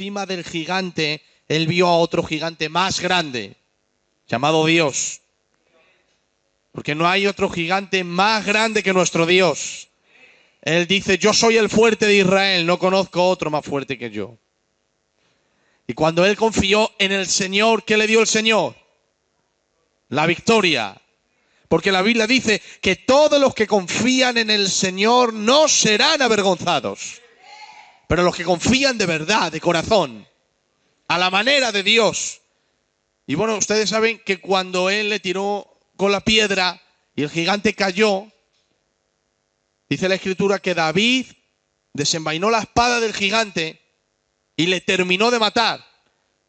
encima del gigante, él vio a otro gigante más grande, llamado Dios. Porque no hay otro gigante más grande que nuestro Dios. Él dice, yo soy el fuerte de Israel, no conozco otro más fuerte que yo. Y cuando él confió en el Señor, ¿qué le dio el Señor? La victoria. Porque la Biblia dice que todos los que confían en el Señor no serán avergonzados. Pero los que confían de verdad, de corazón, a la manera de Dios. Y bueno, ustedes saben que cuando él le tiró con la piedra y el gigante cayó, dice la Escritura que David desenvainó la espada del gigante y le terminó de matar,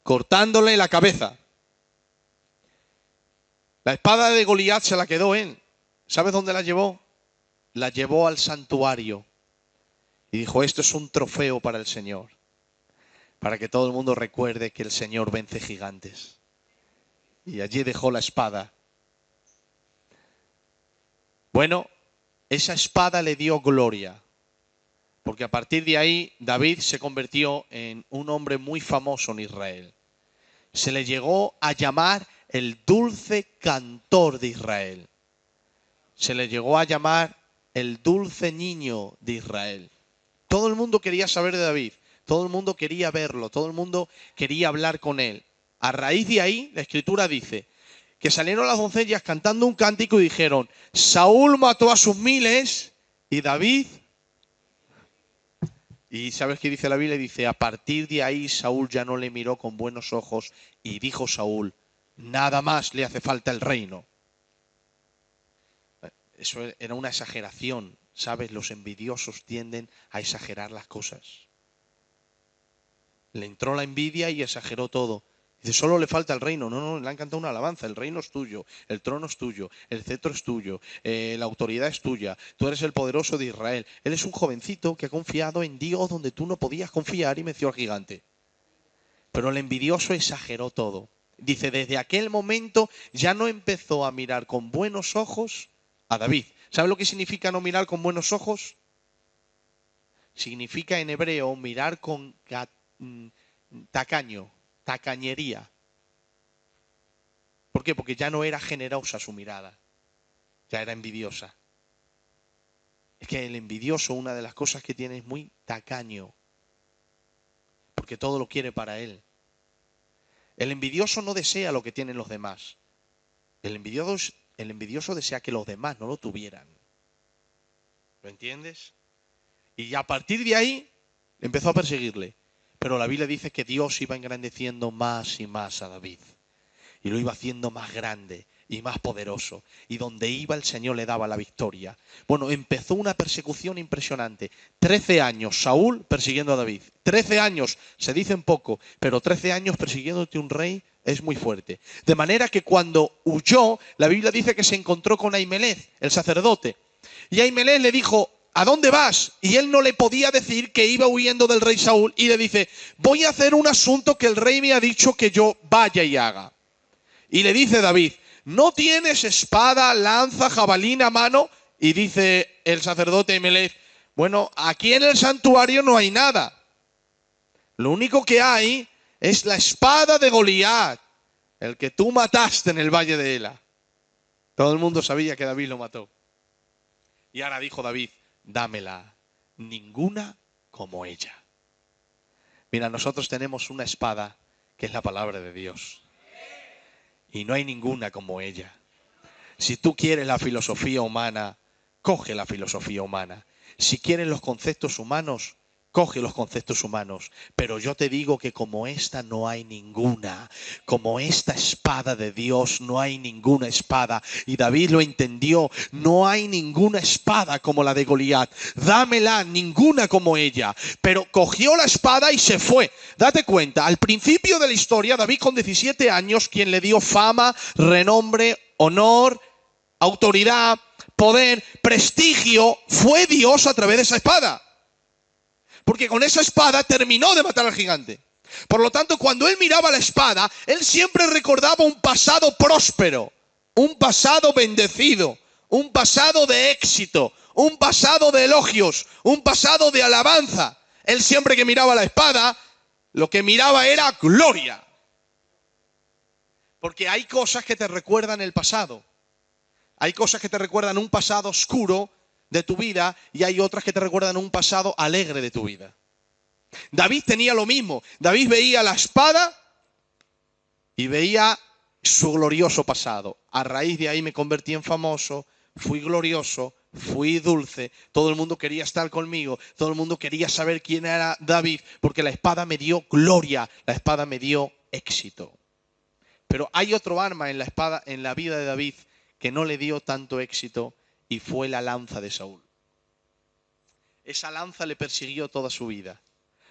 cortándole la cabeza. La espada de Goliat se la quedó él. ¿Sabes dónde la llevó? La llevó al santuario. Y dijo, esto es un trofeo para el Señor. Para que todo el mundo recuerde que el Señor vence gigantes. Y allí dejó la espada. Bueno, esa espada le dio gloria. Porque a partir de ahí David se convirtió en un hombre muy famoso en Israel. Se le llegó a llamar el dulce cantor de Israel. Se le llegó a llamar el dulce niño de Israel. Todo el mundo quería saber de David. Todo el mundo quería verlo. Todo el mundo quería hablar con él. A raíz de ahí, la Escritura dice que salieron las doncellas cantando un cántico y dijeron, Saúl mató a sus miles y David... Y ¿sabes qué dice la Biblia? Dice, a partir de ahí Saúl ya no le miró con buenos ojos y dijo Saúl, nada más le hace falta el reino. Eso era una exageración, ¿sabes? Los envidiosos tienden a exagerar las cosas. Le entró la envidia y exageró todo. Dice, solo le falta el reino. No, le han cantado una alabanza. El reino es tuyo, el trono es tuyo, el cetro es tuyo, la autoridad es tuya. Tú eres el poderoso de Israel. Él es un jovencito que ha confiado en Dios donde tú no podías confiar y venció al gigante. Pero el envidioso exageró todo. Dice, desde aquel momento ya no empezó a mirar con buenos ojos a David. ¿Sabe lo que significa no mirar con buenos ojos? Significa en hebreo mirar con tacaño. Tacañería. ¿Por qué? Porque ya no era generosa su mirada, ya era envidiosa. Es que el envidioso, una de las cosas que tiene es muy tacaño, porque todo lo quiere para él. El envidioso no desea lo que tienen los demás. El envidioso desea que los demás no lo tuvieran. ¿Lo entiendes? Y a partir de ahí empezó a perseguirle. Pero la Biblia dice que Dios iba engrandeciendo más y más a David. Y lo iba haciendo más grande y más poderoso. Y donde iba el Señor le daba la victoria. Bueno, empezó una persecución impresionante. 13 años Saúl persiguiendo a David. 13 años, se dicen poco, pero 13 años persiguiéndote un rey es muy fuerte. De manera que cuando huyó, la Biblia dice que se encontró con Ahimelech, el sacerdote. Y Ahimelech le dijo, ¿a dónde vas? Y él no le podía decir que iba huyendo del rey Saúl y le dice, voy a hacer un asunto que el rey me ha dicho que yo vaya y haga. Y le dice David, ¿no tienes espada, lanza, jabalina a mano? Y dice el sacerdote Ahimelech, bueno, aquí en el santuario no hay nada. Lo único que hay es la espada de Goliat, el que tú mataste en el valle de Ela. Todo el mundo sabía que David lo mató. Y ahora dijo David, dámela, ninguna como ella. Mira, nosotros tenemos una espada que es la palabra de Dios. Y no hay ninguna como ella. Si tú quieres la filosofía humana, coge la filosofía humana. Si quieres los conceptos humanos, coge los conceptos humanos. Pero yo te digo que como esta no hay ninguna. Como esta espada de Dios no hay ninguna espada. Y David lo entendió. No hay ninguna espada como la de Goliat. Dámela, ninguna como ella. Pero cogió la espada y se fue. Date cuenta, al principio de la historia, David con 17 años, quien le dio fama, renombre, honor, autoridad, poder, prestigio, fue Dios a través de esa espada. Porque con esa espada terminó de matar al gigante. Por lo tanto, cuando él miraba la espada, él siempre recordaba un pasado próspero, un pasado bendecido, un pasado de éxito, un pasado de elogios, un pasado de alabanza. Él siempre que miraba la espada, Lo que miraba era gloria. Porque hay cosas que te recuerdan el pasado. Hay cosas que te recuerdan un pasado oscuro de tu vida y hay otras que te recuerdan un pasado alegre de tu vida. David tenía lo mismo. David veía la espada y veía su glorioso pasado. A raíz de ahí me convertí en famoso, fui glorioso, fui dulce, todo el mundo quería estar conmigo, todo el mundo quería saber quién era David, porque la espada me dio gloria, la espada me dio éxito. Pero hay otro arma en la espada, en la vida de David, que no le dio tanto éxito y fue la lanza de Saúl. Esa lanza le persiguió toda su vida.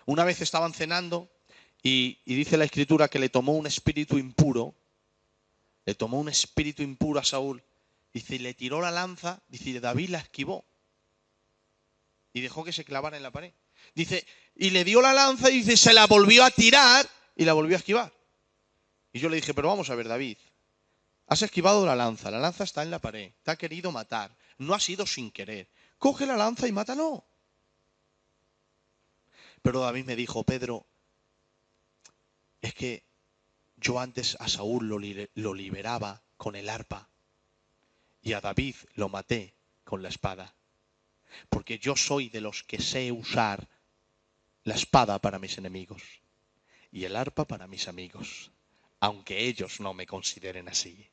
Una vez estaban cenando y dice la Escritura que le tomó un espíritu impuro. Le tomó un espíritu impuro a Saúl. Dice, y le tiró la lanza. Dice, y David la esquivó. Y dejó que se clavara en la pared. Dice, y le dio la lanza y dice, se la volvió a tirar y la volvió a esquivar. Y yo le dije, pero vamos a ver, David. Has esquivado la lanza está en la pared. Te ha querido matar. No ha sido sin querer. Coge la lanza y mátalo. Pero David me dijo, Pedro, es que yo antes a Saúl lo liberaba con el arpa y a David lo maté con la espada. Porque yo soy de los que sé usar la espada para mis enemigos y el arpa para mis amigos, aunque ellos no me consideren así.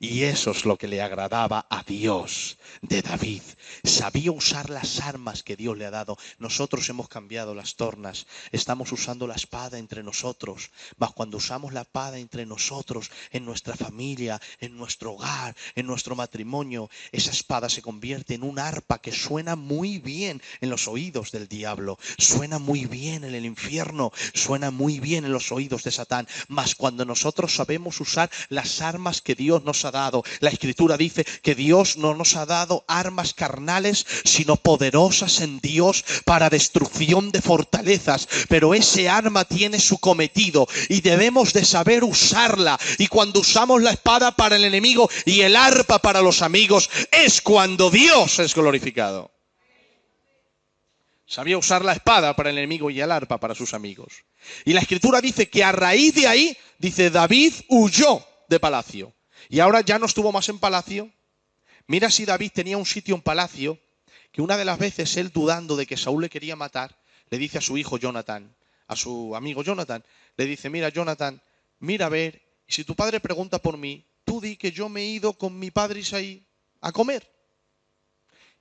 Y eso es lo que le agradaba a Dios de David. Sabía usar las armas que Dios le ha dado. Nosotros hemos cambiado las tornas. Estamos usando la espada entre nosotros. Mas cuando usamos la espada entre nosotros, en nuestra familia, en nuestro hogar, en nuestro matrimonio, esa espada se convierte en un arpa que suena muy bien en los oídos del diablo. Suena muy bien en el infierno. Suena muy bien en los oídos de Satán. Mas cuando nosotros sabemos usar las armas que Dios nos ha dado. La Escritura dice que Dios no nos ha dado armas carnales, sino poderosas en Dios para destrucción de fortalezas. Pero ese arma tiene su cometido y debemos de saber usarla. Y cuando usamos la espada para el enemigo y el arpa para los amigos, es cuando Dios es glorificado. Sabía usar la espada para el enemigo y el arpa para sus amigos. Y la Escritura dice que a raíz de ahí, dice, David huyó de palacio. Y ahora ya no estuvo más en palacio. Mira si David tenía un sitio en palacio, que una de las veces él, dudando de que Saúl le quería matar, le dice a su hijo Jonatán, a su amigo Jonatán, le dice, mira Jonatán, mira a ver, y si tu padre pregunta por mí, tú di que yo me he ido con mi padre Isaí a comer.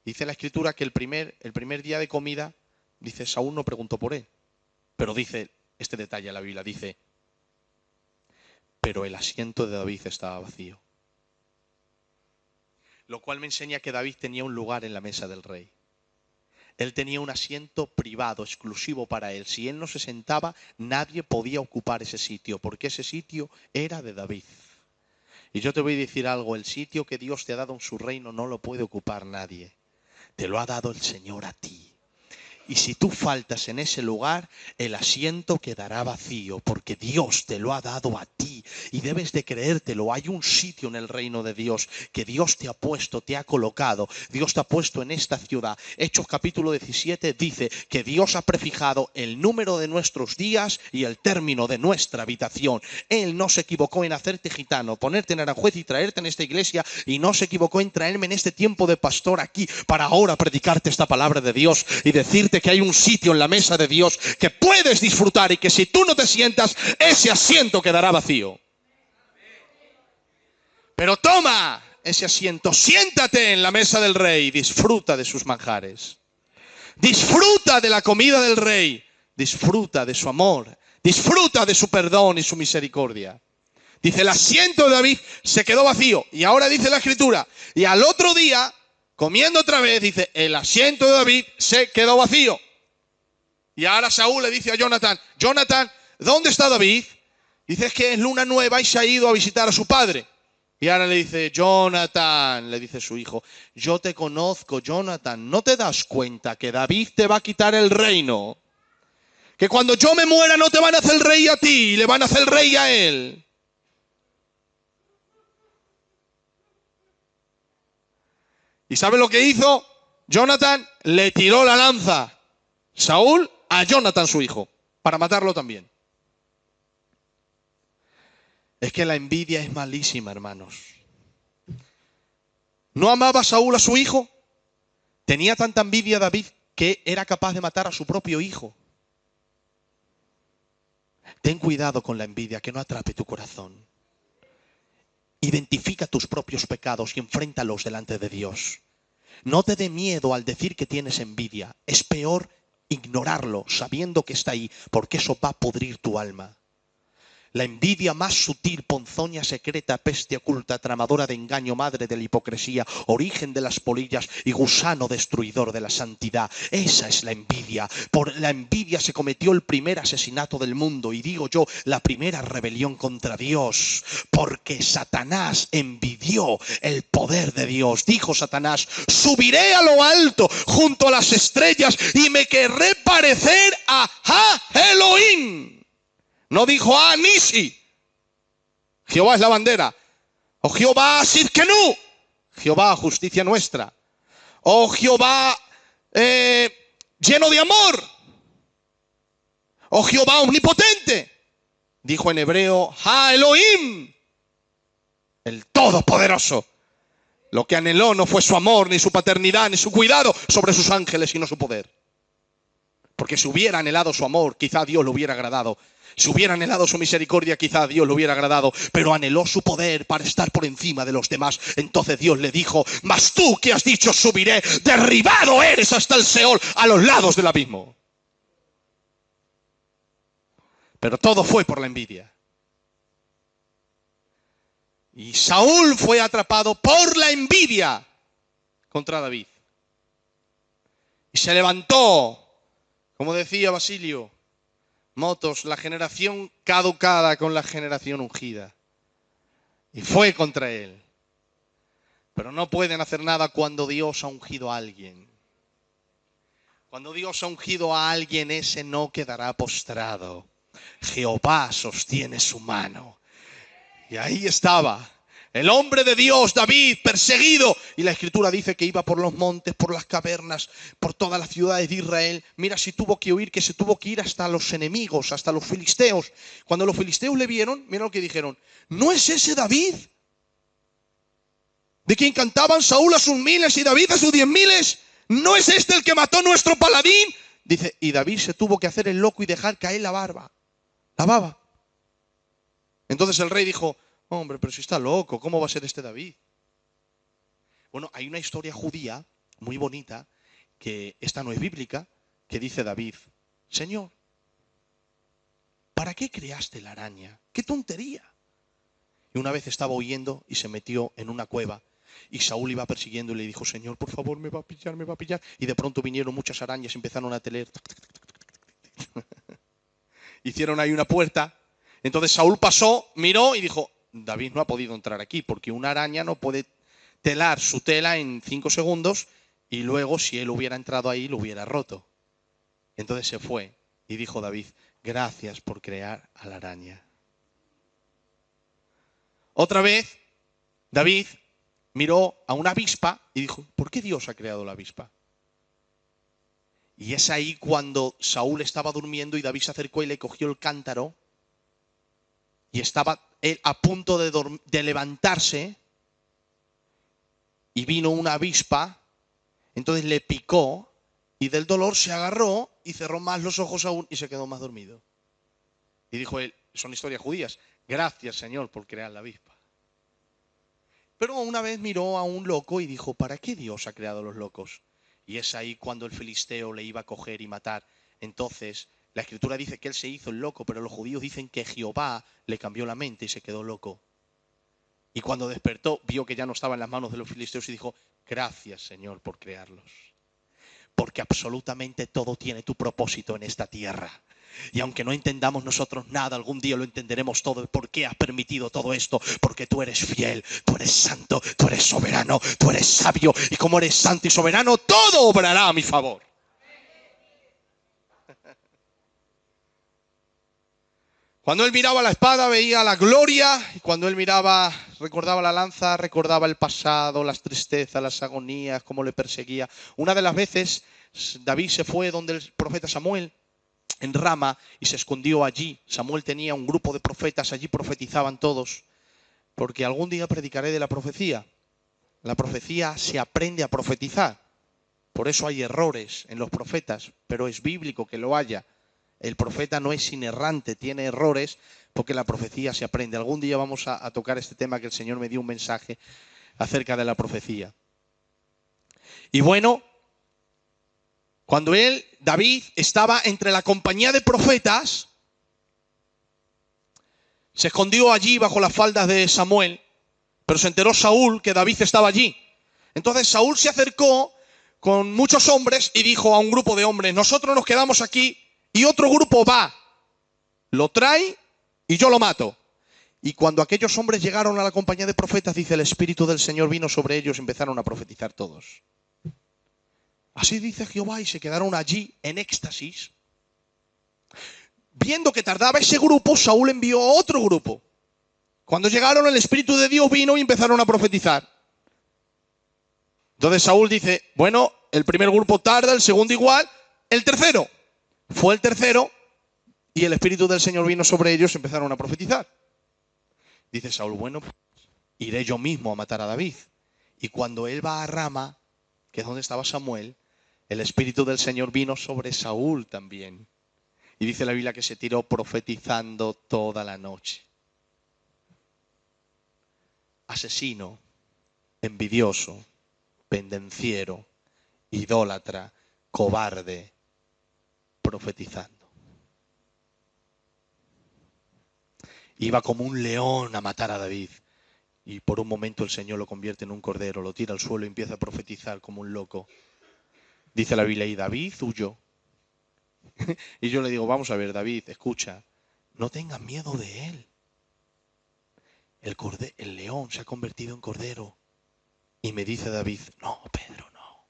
Dice la Escritura que el primer día de comida, dice, Saúl no preguntó por él. Pero dice este detalle en la Biblia, dice, pero el asiento de David estaba vacío. Lo cual me enseña que David tenía un lugar en la mesa del rey. Él tenía un asiento privado, exclusivo para él. Si él no se sentaba, nadie podía ocupar ese sitio, porque ese sitio era de David. Y yo te voy a decir algo, el sitio que Dios te ha dado en su reino no lo puede ocupar nadie. Te lo ha dado el Señor a ti. Y si tú faltas en ese lugar, el asiento quedará vacío, porque Dios te lo ha dado a ti y debes de creértelo. Hay un sitio en el reino de Dios que Dios te ha puesto, te ha colocado. Dios te ha puesto en esta ciudad. Hechos capítulo 17 dice que Dios ha prefijado el número de nuestros días y el término de nuestra habitación. Él no se equivocó en hacerte gitano, ponerte en Aranjuez y traerte en esta iglesia, y no se equivocó en traerme en este tiempo de pastor aquí para ahora predicarte esta palabra de Dios y decirte que hay un sitio en la mesa de Dios que puedes disfrutar y que si tú no te sientas, ese asiento quedará vacío. Pero toma ese asiento, siéntate en la mesa del rey, disfruta de sus manjares, disfruta de la comida del rey, disfruta de su amor, disfruta de su perdón y su misericordia. Dice, el asiento de David se quedó vacío. Y ahora dice la Escritura, y al otro día, comiendo otra vez, dice, el asiento de David se quedó vacío. Y ahora Saúl le dice a Jonatán, Jonatán, ¿dónde está David? Dice, es que es luna nueva y se ha ido a visitar a su padre. Y ahora le dice, Jonatán, le dice su hijo, yo te conozco, Jonatán, ¿no te das cuenta que David te va a quitar el reino? Que cuando yo me muera no te van a hacer rey a ti, le van a hacer rey a él. ¿Y sabe lo que hizo? Jonatán le tiró la lanza. Saúl a Jonatán su hijo, para matarlo también. Es que la envidia es malísima, hermanos. ¿No amaba Saúl a su hijo? Tenía tanta envidia David que era capaz de matar a su propio hijo. Ten cuidado con la envidia, que no atrape tu corazón. Identifica tus propios pecados y enfréntalos delante de Dios. No te dé miedo al decir que tienes envidia. Es peor ignorarlo sabiendo que está ahí, porque eso va a pudrir tu alma. La envidia más sutil, ponzoña secreta, peste oculta, tramadora de engaño, madre de la hipocresía, origen de las polillas y gusano destruidor de la santidad. Esa es la envidia. Por la envidia se cometió el primer asesinato del mundo y digo yo, la primera rebelión contra Dios. Porque Satanás envidió el poder de Dios. Dijo Satanás, subiré a lo alto junto a las estrellas y me querré parecer a Elohim. No dijo Nisi. Jehová es la bandera. O Jehová Sidkenu. Jehová justicia nuestra. O Jehová lleno de amor. O Jehová omnipotente. Dijo en hebreo Elohim, el Todopoderoso. Lo que anheló no fue su amor, ni su paternidad, ni su cuidado sobre sus ángeles, sino su poder. Porque si hubiera anhelado su amor, quizá a Dios le hubiera agradado. Si hubiera anhelado su misericordia, quizá a Dios le hubiera agradado. Pero anheló su poder para estar por encima de los demás. Entonces Dios le dijo, mas tú que has dicho subiré, derribado eres hasta el Seol, a los lados del abismo. Pero todo fue por la envidia. Y Saúl fue atrapado por la envidia contra David. Y se levantó, como decía Basilio Motos, la generación caducada con la generación ungida. Y fue contra él. Pero no pueden hacer nada cuando Dios ha ungido a alguien. Cuando Dios ha ungido a alguien, ese no quedará postrado. Jehová sostiene su mano. Y ahí estaba el hombre de Dios, David, perseguido. Y la Escritura dice que iba por los montes, por las cavernas, por todas las ciudades de Israel. Mira si tuvo que huir, que se tuvo que ir hasta los enemigos, hasta los filisteos. Cuando los filisteos le vieron, mira lo que dijeron. ¿No es ese David? De quien cantaban Saúl a sus miles y David a sus 10.000. ¿No es este el que mató nuestro paladín? Dice, y David se tuvo que hacer el loco y dejar caer la baba. Entonces el rey dijo, hombre, pero si está loco, ¿cómo va a ser este David? Bueno, hay una historia judía muy bonita, que esta no es bíblica, que dice David, Señor, ¿para qué creaste la araña? ¡Qué tontería! Y una vez estaba huyendo y se metió en una cueva. Y Saúl iba persiguiendo y le dijo, Señor, por favor, me va a pillar, me va a pillar. Y de pronto vinieron muchas arañas y empezaron a teler. Hicieron ahí una puerta. Entonces Saúl pasó, miró y dijo, David no ha podido entrar aquí porque una araña no puede telar su tela en 5 segundos y luego si él hubiera entrado ahí lo hubiera roto. Entonces se fue y dijo David, gracias por crear a la araña. Otra vez David miró a una avispa y dijo, ¿por qué Dios ha creado la avispa? Y es ahí cuando Saúl estaba durmiendo y David se acercó y le cogió el cántaro y estaba él a punto de levantarse y vino una avispa, entonces le picó y del dolor se agarró y cerró más los ojos aún y se quedó más dormido. Y dijo él, son historias judías, gracias Señor por crear la avispa. Pero una vez miró a un loco y dijo, ¿para qué Dios ha creado los locos? Y es ahí cuando el filisteo le iba a coger y matar. Entonces, la Escritura dice que él se hizo el loco, pero los judíos dicen que Jehová le cambió la mente y se quedó loco. Y cuando despertó, vio que ya no estaba en las manos de los filisteos y dijo, gracias Señor por crearlos. Porque absolutamente todo tiene tu propósito en esta tierra. Y aunque no entendamos nosotros nada, algún día lo entenderemos todo. ¿Por qué has permitido todo esto? Porque tú eres fiel, tú eres santo, tú eres soberano, tú eres sabio. Y como eres santo y soberano, todo obrará a mi favor. Cuando él miraba la espada, veía la gloria. Y cuando él miraba, recordaba la lanza, recordaba el pasado, las tristezas, las agonías, cómo le perseguía. Una de las veces, David se fue donde el profeta Samuel. en Rama y se escondió allí. Samuel tenía un grupo de profetas, allí profetizaban todos, porque algún día predicaré de la profecía. La profecía se aprende a profetizar. Por eso hay errores en los profetas, pero es bíblico que lo haya. El profeta no es inerrante, tiene errores, porque la profecía se aprende. Algún día vamos a tocar este tema, que el Señor me dio un mensaje acerca de la profecía. Y bueno, cuando David, estaba entre la compañía de profetas, se escondió allí bajo las faldas de Samuel, pero se enteró Saúl que David estaba allí. Entonces Saúl se acercó con muchos hombres y dijo a un grupo de hombres: nosotros nos quedamos aquí y otro grupo va, lo trae y yo lo mato. Y cuando aquellos hombres llegaron a la compañía de profetas, dice, el Espíritu del Señor vino sobre ellos y empezaron a profetizar todos. Así dice Jehová, y se quedaron allí en éxtasis. Viendo que tardaba ese grupo, Saúl envió a otro grupo. Cuando llegaron, el Espíritu de Dios vino y empezaron a profetizar. Entonces Saúl dice, bueno, el primer grupo tarda, el segundo igual, el tercero. Fue el tercero y el Espíritu del Señor vino sobre ellos y empezaron a profetizar. Dice Saúl, bueno, iré yo mismo a matar a David. Y cuando él va a Rama, que es donde estaba Samuel, el Espíritu del Señor vino sobre Saúl también. Y dice la Biblia que se tiró profetizando toda la noche. Asesino, envidioso, pendenciero, idólatra, cobarde, profetizando. Iba como un león a matar a David. Y por un momento el Señor lo convierte en un cordero, lo tira al suelo y empieza a profetizar como un loco. Dice la Biblia, y David huyó. Y yo le digo, vamos a ver, David, escucha, no tengas miedo de él. El león se ha convertido en cordero. Y me dice David, no, Pedro, no.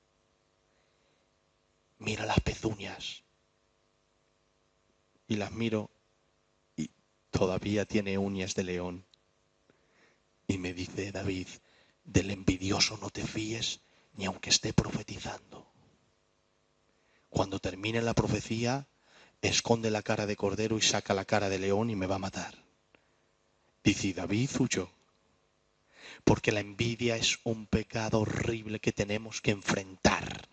Mira las pezuñas. Y las miro y todavía tiene uñas de león. Y me dice David, del envidioso no te fíes ni aunque esté profetizando. Cuando termine la profecía, esconde la cara de cordero y saca la cara de león y me va a matar. Dice, David huyó. Porque la envidia es un pecado horrible que tenemos que enfrentar.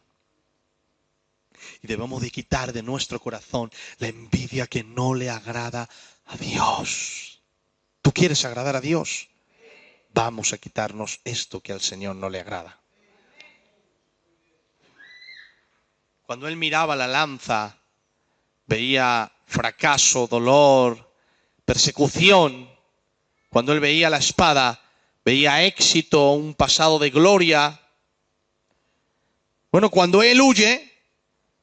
Y debemos de quitar de nuestro corazón la envidia que no le agrada a Dios. ¿Tú quieres agradar a Dios? Vamos a quitarnos esto que al Señor no le agrada. Cuando él miraba la lanza, veía fracaso, dolor, persecución. Cuando él veía la espada, veía éxito, un pasado de gloria. Bueno, cuando él huye,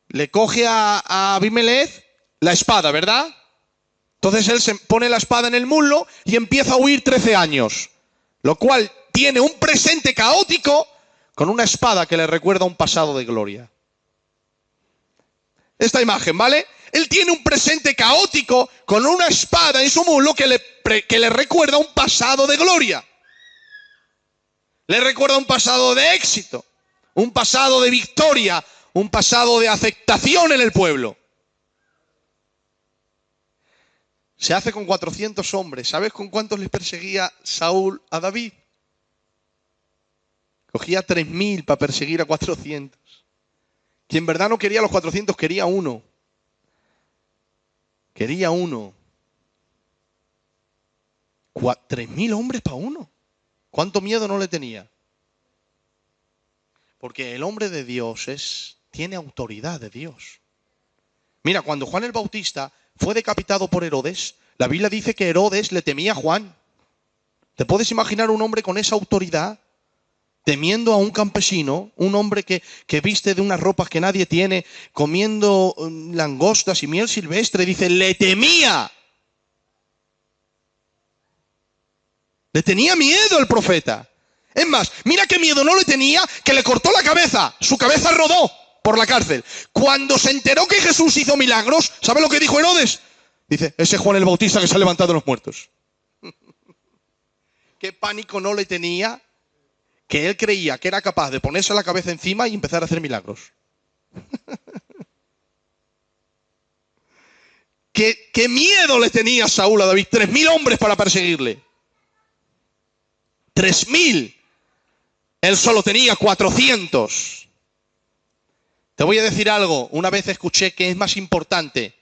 le coge a Abimelech la espada, ¿verdad? Entonces él se pone la espada en el muslo y empieza a huir 13 años. Lo cual tiene un presente caótico con una espada que le recuerda un pasado de gloria. Esta imagen, ¿vale? Él tiene un presente caótico con una espada en su muslo que le recuerda un pasado de gloria. Le recuerda un pasado de éxito, un pasado de victoria, un pasado de aceptación en el pueblo. Se hace con 400 hombres. ¿Sabes con cuántos les perseguía Saúl a David? Cogía 3000 para perseguir a 400. Que en verdad no quería a los 400, quería uno. Quería uno. 3000 hombres para uno. ¿Cuánto miedo no le tenía? Porque el hombre de Dios tiene autoridad de Dios. Mira, cuando Juan el Bautista fue decapitado por Herodes, la Biblia dice que Herodes le temía a Juan. ¿Te puedes imaginar un hombre con esa autoridad temiendo a un campesino, un hombre que viste de unas ropas que nadie tiene, comiendo langostas y miel silvestre? Dice, le temía. Le tenía miedo el profeta. Es más, mira qué miedo no le tenía, que le cortó la cabeza. Su cabeza rodó por la cárcel. Cuando se enteró que Jesús hizo milagros, ¿sabe lo que dijo Herodes? Dice, ese Juan el Bautista que se ha levantado de los muertos. ¿Qué pánico no le tenía? Que él creía que era capaz de ponerse la cabeza encima y empezar a hacer milagros. ¿Qué miedo le tenía Saúl a David? 3.000 hombres para perseguirle. 3.000. Él solo tenía 400. Te voy a decir algo. Una vez escuché que es más importante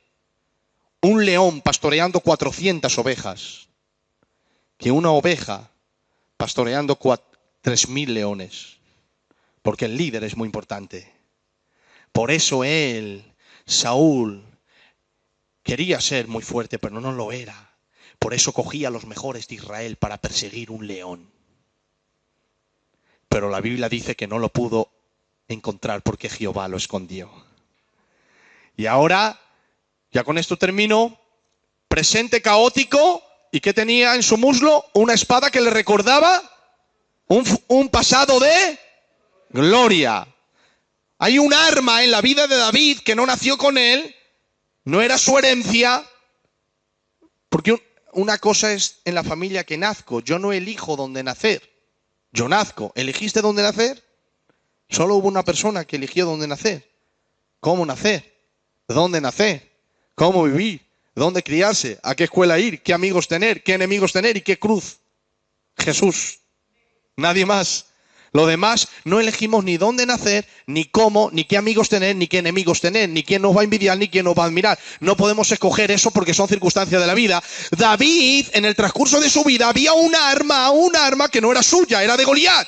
un león pastoreando 400 ovejas que una oveja pastoreando 3.000 leones. Porque el líder es muy importante. Por eso Saúl, quería ser muy fuerte, pero no lo era. Por eso cogía a los mejores de Israel para perseguir un león. Pero la Biblia dice que no lo pudo encontrar porque Jehová lo escondió. Y ahora, ya con esto termino, presente caótico. ¿Y qué tenía en su muslo? Una espada que le recordaba un pasado de gloria. Hay un arma en la vida de David que no nació con él, no era su herencia, porque una cosa es en la familia que nazco. Yo no elijo dónde nacer, yo nazco. ¿Elegiste dónde nacer? Solo hubo una persona que eligió dónde nacer. ¿Cómo nacer? ¿Dónde nacer? ¿Cómo vivir? ¿Dónde criarse? ¿A qué escuela ir? ¿Qué amigos tener? ¿Qué enemigos tener? ¿Y qué cruz? Jesús. Nadie más. Lo demás no elegimos ni dónde nacer, ni cómo, ni qué amigos tener, ni qué enemigos tener, ni quién nos va a envidiar, ni quién nos va a admirar. No podemos escoger eso porque son circunstancias de la vida. David, en el transcurso de su vida, había un arma que no era suya, era de Goliat.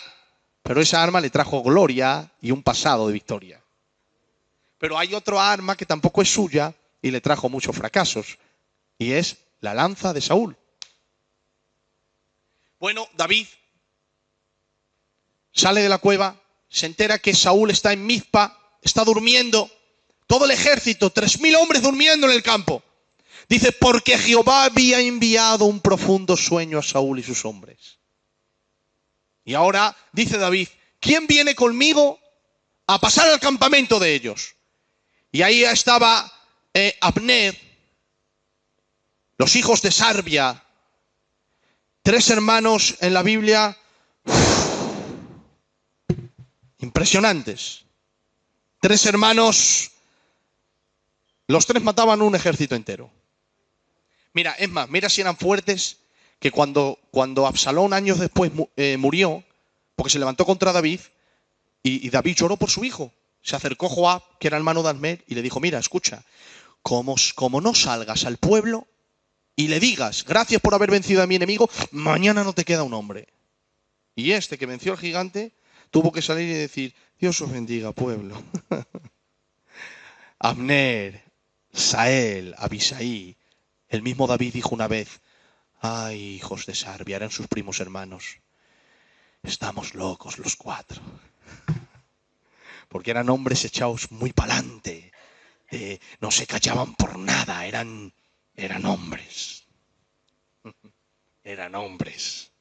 Pero esa arma le trajo gloria y un pasado de victoria. Pero hay otro arma que tampoco es suya y le trajo muchos fracasos. Y es la lanza de Saúl. Bueno, David sale de la cueva, se entera que Saúl está en Mizpa, está durmiendo, todo el ejército, 3.000 hombres durmiendo en el campo. Dice, porque Jehová había enviado un profundo sueño a Saúl y sus hombres. Y ahora dice David, ¿quién viene conmigo a pasar al campamento de ellos? Y ahí estaba Abner, los hijos de Sarbia, 3 hermanos en la Biblia, impresionantes. 3 hermanos, los 3 mataban un ejército entero. Mira, es más, mira si eran fuertes, que cuando Absalón años después murió, porque se levantó contra David, y David lloró por su hijo. Se acercó Joab, que era hermano de Abner, y le dijo, mira, escucha, como no salgas al pueblo y le digas, gracias por haber vencido a mi enemigo, mañana no te queda un hombre. Y este que venció al gigante tuvo que salir y decir, Dios os bendiga, pueblo. Abner, Sael, Abisai. El mismo David dijo una vez, ay, hijos de Sarbia, eran sus primos hermanos. Estamos locos los 4. Porque eran hombres echados muy pa'lante. No se callaban por nada, eran hombres. Eran hombres.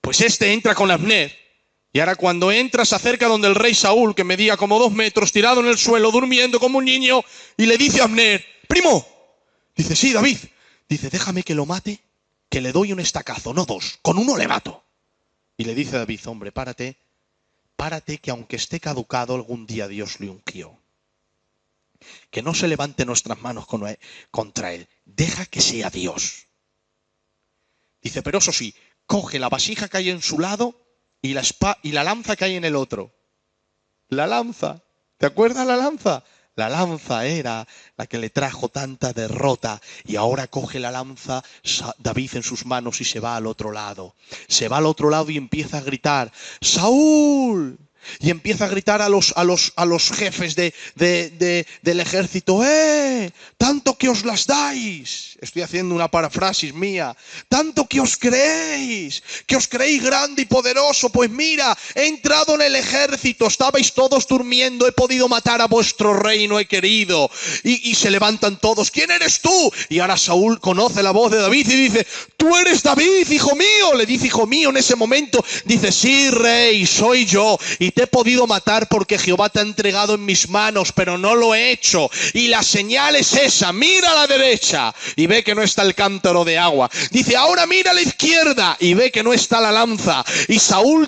Pues este entra con Abner. Y ahora cuando entra se acerca donde el rey Saúl, que medía como 2 metros, tirado en el suelo, durmiendo como un niño, y le dice a Abner, primo. Dice, sí, David. Dice, déjame que lo mate, que le doy un estacazo, no 2, con 1 le mato. Y le dice a David, hombre, párate, que aunque esté caducado, algún día Dios le ungió. Que no se levante nuestras manos contra él. Deja que sea Dios. Dice, pero eso sí, coge la vasija que hay en su lado y la lanza que hay en el otro. La lanza. ¿Te acuerdas la lanza? La lanza era la que le trajo tanta derrota. Y ahora coge la lanza David en sus manos y se va al otro lado. Se va al otro lado y empieza a gritar, ¡Saúl! Y empieza a gritar a los jefes del ejército, tanto que os las dais. Estoy haciendo una parafrasis mía. Tanto que os creéis grande y poderoso. Pues mira, he entrado en el ejército, estabais todos durmiendo, he podido matar a vuestro rey, no he querido. Y se levantan todos, ¿quién eres tú? Y ahora Saúl conoce la voz de David y dice, tú eres David, hijo mío. Le dice hijo mío en ese momento, dice, sí, rey, soy yo. Y te he podido matar porque Jehová te ha entregado en mis manos, pero no lo he hecho. Y la señal es esa, mira a la derecha y ve que no está el cántaro de agua. Dice, ahora mira a la izquierda y ve que no está la lanza. Y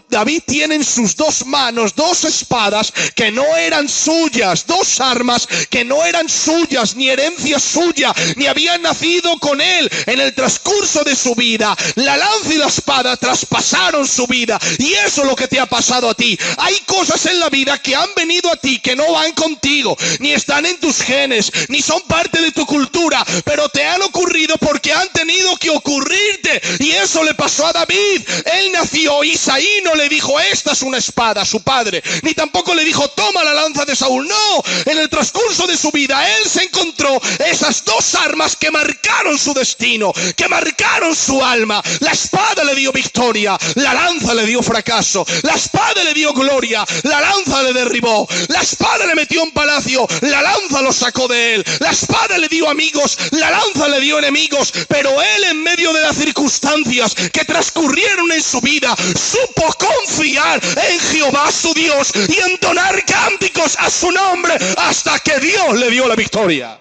David tiene en sus dos manos dos espadas que no eran suyas, dos armas que no eran suyas, ni herencia suya, ni habían nacido con él. En el transcurso de su vida, la lanza y la espada traspasaron su vida. Y eso es lo que te ha pasado a ti. Hay cosas en la vida que han venido a ti que no van contigo, ni están en tus genes, ni son parte de tu cultura, pero te han ocurrido porque han tenido que ocurrirte. Y eso le pasó a David. Él nació, Isaí no le dijo, esta es una espada, a su padre, ni tampoco le dijo, toma la lanza de Saúl. No, en el transcurso de su vida, él se encontró esas dos armas que marcaron su destino, que marcaron su alma. La espada le dio victoria, la lanza le dio fracaso. La espada le dio gloria, la lanza le derribó. La espada le metió en palacio, la lanza lo sacó de él. La espada le dio amigos, la lanza le dio enemigos. Pero él, en medio de las circunstancias que transcurrieron en su vida, supo confiar en Jehová su Dios y entonar cánticos a su nombre hasta que Dios le dio la victoria.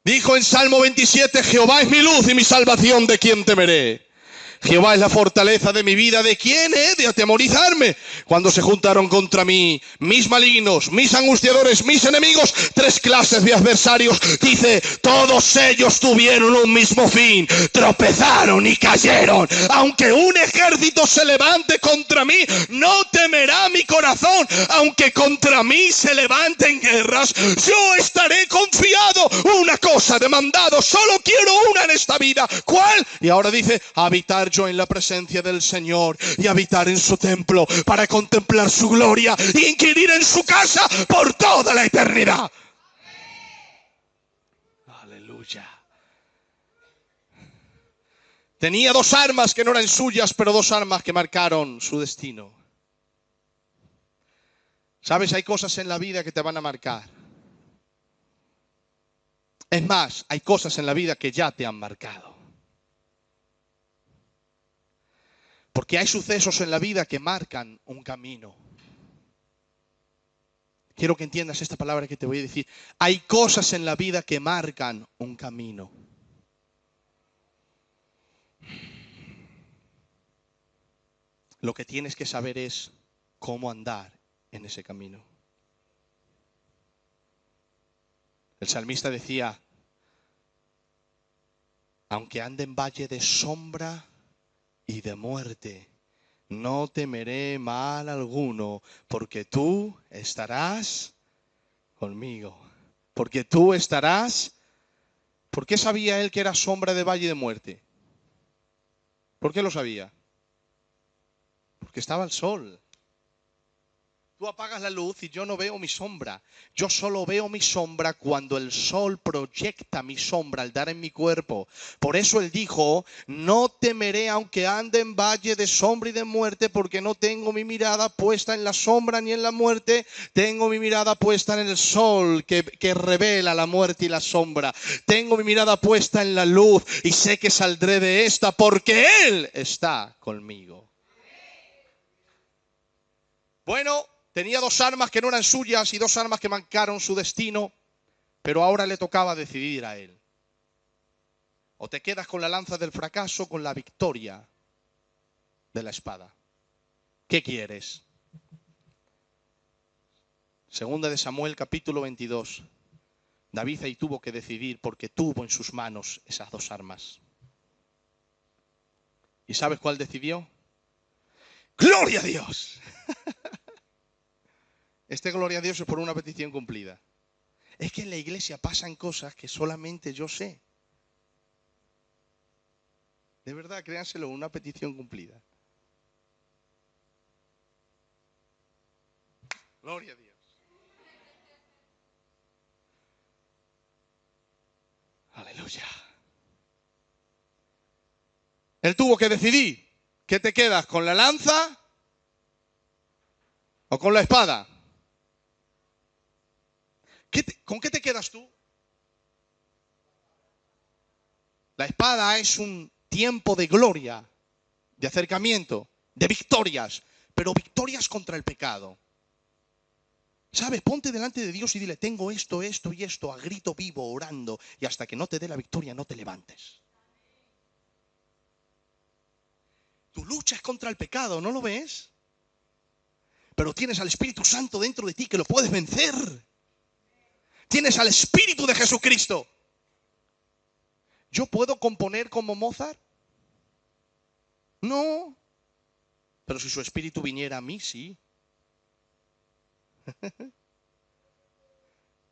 Dijo en Salmo 27, Jehová es mi luz y mi salvación, ¿de quién temeré? Jehová es la fortaleza de mi vida, ¿de quién he de atemorizarme? Cuando se juntaron contra mí mis malignos, mis angustiadores, mis enemigos, tres clases de adversarios, dice, todos ellos tuvieron un mismo fin, tropezaron y cayeron. Aunque un ejército se levante contra mí, no temerá mi corazón. Aunque contra mí se levanten guerras, yo estaré confiado. Una cosa he demandado, solo quiero una en esta vida. ¿Cuál? Y ahora dice, habitar yo en la presencia del Señor y habitar en su templo para contemplar su gloria y inquirir en su casa por toda la eternidad. Aleluya. Tenía dos armas que no eran suyas, pero dos armas que marcaron su destino. Sabes, hay cosas en la vida que te van a marcar. Es más, hay cosas en la vida que ya te han marcado. Porque hay sucesos en la vida que marcan un camino. Quiero que entiendas esta palabra que te voy a decir. Hay cosas en la vida que marcan un camino. Lo que tienes que saber es cómo andar en ese camino. El salmista decía, aunque ande en valle de sombra y de muerte, no temeré mal alguno, porque tú estarás conmigo. Porque tú estarás. ¿Por qué sabía él que era sombra de valle de muerte? ¿Por qué lo sabía? Porque estaba el sol. Tú apagas la luz y yo no veo mi sombra. Yo solo veo mi sombra cuando el sol proyecta mi sombra al dar en mi cuerpo. Por eso él dijo, no temeré aunque ande en valle de sombra y de muerte, porque no tengo mi mirada puesta en la sombra ni en la muerte. Tengo mi mirada puesta en el sol que revela la muerte y la sombra. Tengo mi mirada puesta en la luz y sé que saldré de esta porque Él está conmigo. Bueno, tenía dos armas que no eran suyas y dos armas que marcaron su destino, pero ahora le tocaba decidir a él. O te quedas con la lanza del fracaso o con la victoria de la espada. ¿Qué quieres? Segunda de Samuel, capítulo 22. David ahí tuvo que decidir porque tuvo en sus manos esas dos armas. ¿Y sabes cuál decidió? ¡Gloria a Dios! Gloria a Dios es por una petición cumplida. Es que en la iglesia pasan cosas que solamente yo sé. De verdad, créanselo, una petición cumplida. Gloria a Dios. Aleluya. Él tuvo que decidir. ¿Qué te quedas? ¿Con la lanza o con la espada? ¿Con qué te quedas tú? La espada es un tiempo de gloria, de acercamiento. de victorias, pero victorias contra el pecado. ¿Sabes? Ponte delante de Dios y dile, tengo esto, esto y esto, a grito vivo, orando, y hasta que no te dé la victoria no te levantes. Tu lucha es contra el pecado, ¿no lo ves? Pero tienes al Espíritu Santo dentro de ti que lo puedes vencer. Tienes al Espíritu de Jesucristo. ¿Yo puedo componer como Mozart? No. Pero si su espíritu viniera a mí, sí.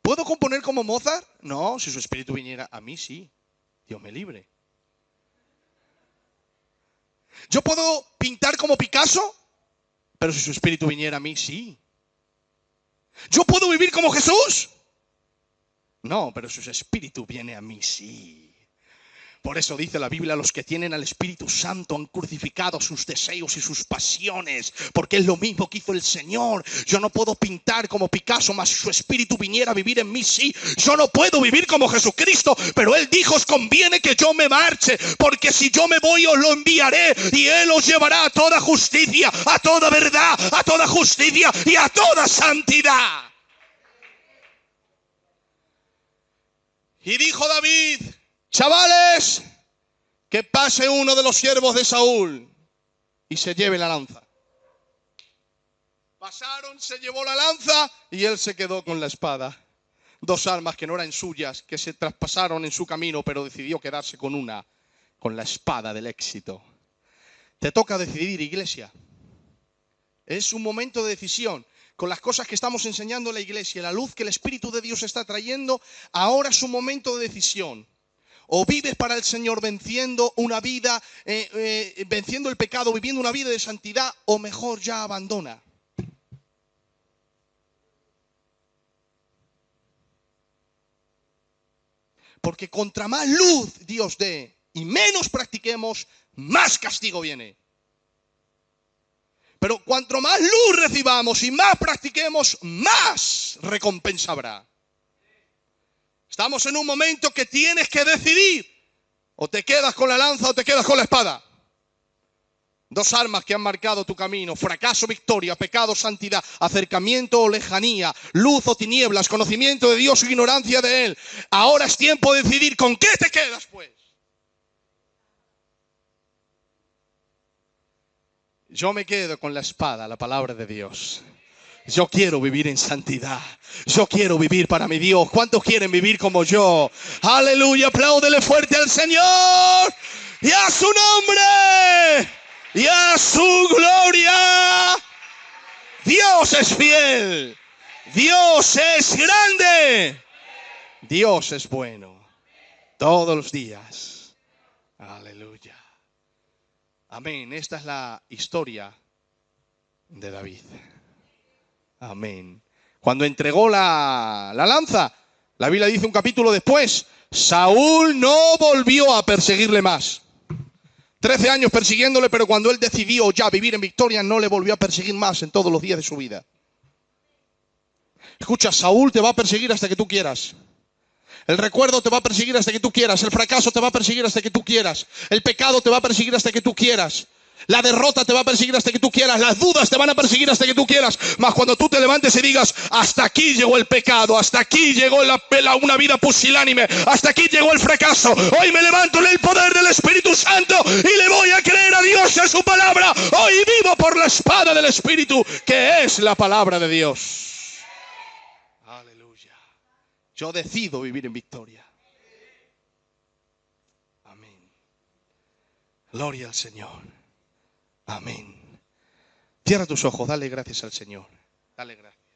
¿Puedo componer como Mozart? No, si su espíritu viniera a mí, sí. Dios me libre. ¿Yo puedo pintar como Picasso? Pero si su espíritu viniera a mí, sí. ¿Yo puedo vivir como Jesús? No, pero si su espíritu viene a mí, sí. Por eso dice la Biblia, los que tienen al Espíritu Santo han crucificado sus deseos y sus pasiones, porque es lo mismo que hizo el Señor. Yo no puedo pintar como Picasso, mas si su Espíritu viniera a vivir en mí, sí. Yo no puedo vivir como Jesucristo, pero Él dijo, os conviene que yo me marche, porque si yo me voy os lo enviaré, y Él os llevará a toda justicia, a toda verdad, a toda justicia y a toda santidad. Y dijo David, chavales, que pase uno de los siervos de Saúl y se lleve la lanza. Pasaron, se llevó la lanza y él se quedó con la espada. Dos armas que no eran suyas, que se traspasaron en su camino, pero decidió quedarse con una, con la espada del éxito. Te toca decidir, iglesia. Es un momento de decisión. Con las cosas que estamos enseñando en la iglesia, la luz que el Espíritu de Dios está trayendo, ahora es un momento de decisión. O vives para el Señor venciendo una vida, venciendo el pecado, viviendo una vida de santidad, o mejor ya abandona. Porque contra más luz Dios dé y menos practiquemos, más castigo viene. Pero cuanto más luz recibamos y más practiquemos, más recompensa habrá. Estamos en un momento que tienes que decidir. O te quedas con la lanza o te quedas con la espada. Dos armas que han marcado tu camino. Fracaso, victoria, pecado, santidad, acercamiento o lejanía, luz o tinieblas, conocimiento de Dios o ignorancia de Él. Ahora es tiempo de decidir con qué te quedas, pues. Yo me quedo con la espada, la palabra de Dios. Yo quiero vivir en santidad. Yo quiero vivir para mi Dios. ¿Cuántos quieren vivir como yo? Aleluya, apláudele fuerte al Señor y a su nombre y a su gloria. Dios es fiel. Dios es grande. Dios es bueno. Todos los días. Aleluya. Amén. Esta es la historia de David. Amén. Cuando entregó la lanza, la Biblia dice un capítulo después, Saúl no volvió a perseguirle más. 13 años persiguiéndole, pero cuando él decidió ya vivir en victoria, no le volvió a perseguir más en todos los días de su vida. Escucha, Saúl te va a perseguir hasta que tú quieras. El recuerdo te va a perseguir hasta que tú quieras. El fracaso te va a perseguir hasta que tú quieras. El pecado te va a perseguir hasta que tú quieras. La derrota te va a perseguir hasta que tú quieras. Las dudas te van a perseguir hasta que tú quieras. Mas cuando tú te levantes y digas, hasta aquí llegó el pecado, hasta aquí llegó una vida pusilánime, hasta aquí llegó el fracaso. Hoy me levanto en el poder del Espíritu Santo y le voy a creer a Dios y a su palabra. Hoy vivo por la espada del Espíritu, que es la palabra de Dios. Aleluya. Yo decido vivir en victoria. Amén. Gloria al Señor. Amén. Cierra tus ojos, dale gracias al Señor. Dale gracias.